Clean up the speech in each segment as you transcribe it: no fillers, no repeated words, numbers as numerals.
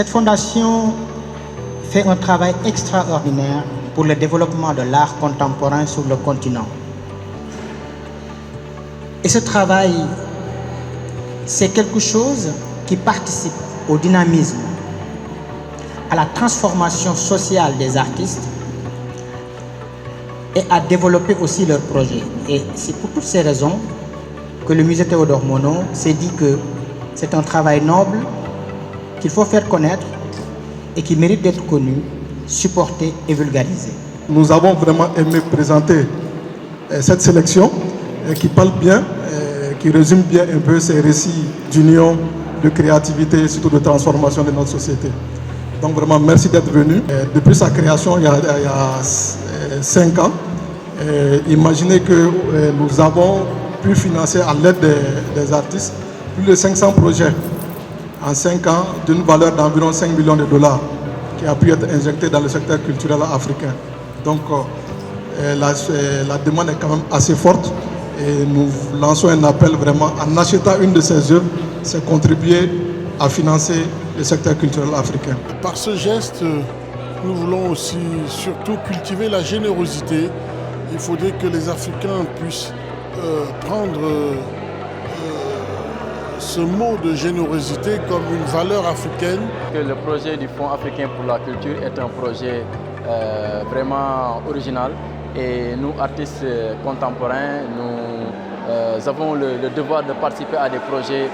Cette fondation fait un travail extraordinaire pour le développement de l'art contemporain sur le continent. Et ce travail, c'est quelque chose qui participe au dynamisme, à la transformation sociale des artistes et à développer aussi leurs projets. Et c'est pour toutes ces raisons que le musée Théodore Monod s'est dit que c'est un travail noble qu'il faut faire connaître et qui mérite d'être connu, supporté et vulgarisé. Nous avons vraiment aimé présenter cette sélection qui parle bien, qui résume bien un peu ces récits d'union, de créativité et surtout de transformation de notre société. Donc vraiment merci d'être venu. Depuis sa création il y a 5 ans, imaginez que nous avons pu financer à l'aide des artistes plus de 500 projets en 5 ans d'une valeur d'environ 5 millions de dollars qui a pu être injecté dans le secteur culturel africain. Donc la demande est quand même assez forte et nous lançons un appel vraiment en achetant une de ces œuvres, c'est contribuer à financer le secteur culturel africain. Par ce geste, nous voulons aussi surtout cultiver la générosité. Il faudrait que les Africains puissent prendre ce mot de générosité comme une valeur africaine. Le projet du Fonds africain pour la culture est un projet vraiment original et nous, artistes contemporains, nous avons le devoir de participer à des projets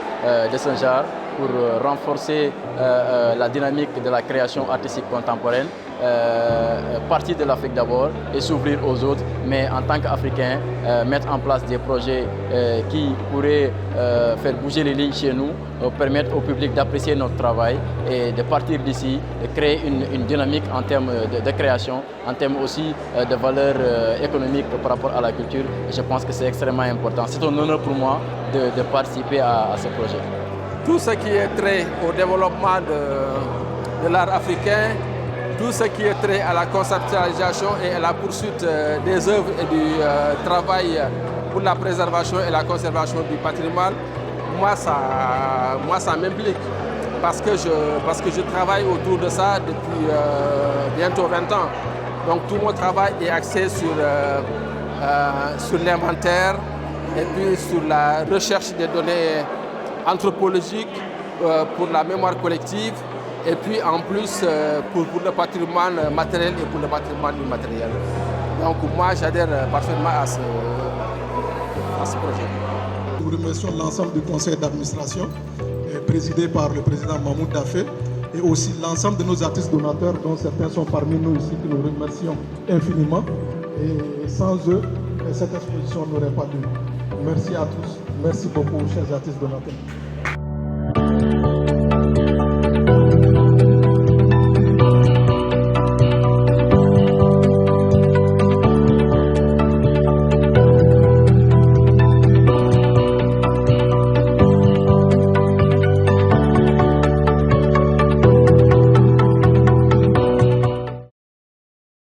de ce genre pour renforcer la dynamique de la création artistique contemporaine, partir de l'Afrique d'abord et s'ouvrir aux autres, mais en tant qu'Africains, mettre en place des projets qui pourraient faire bouger les lignes chez nous, permettre au public d'apprécier notre travail et de partir d'ici, de créer une dynamique en termes de création, en termes aussi de valeur économique par rapport à la culture. Et je pense que c'est extrêmement important. C'est un honneur pour moi de participer à ce projet. Tout ce qui est trait au développement de l'art africain, tout ce qui est trait à la conceptualisation et à la poursuite des œuvres et du travail pour la préservation et la conservation du patrimoine, moi ça m'implique parce que je travaille autour de ça depuis bientôt 20 ans. Donc tout mon travail est axé sur l'inventaire et puis sur la recherche des données anthropologiques pour la mémoire collective et puis en plus pour le patrimoine matériel et pour le patrimoine immatériel. Donc moi j'adhère parfaitement à ce projet. Nous remercions l'ensemble du conseil d'administration présidé par le président Mahmoud Daffé et aussi l'ensemble de nos artistes donateurs dont certains sont parmi nous ici que nous remercions infiniment et sans eux cette exposition n'aurait pas lieu. Merci à tous. Merci beaucoup, chers artistes donateurs.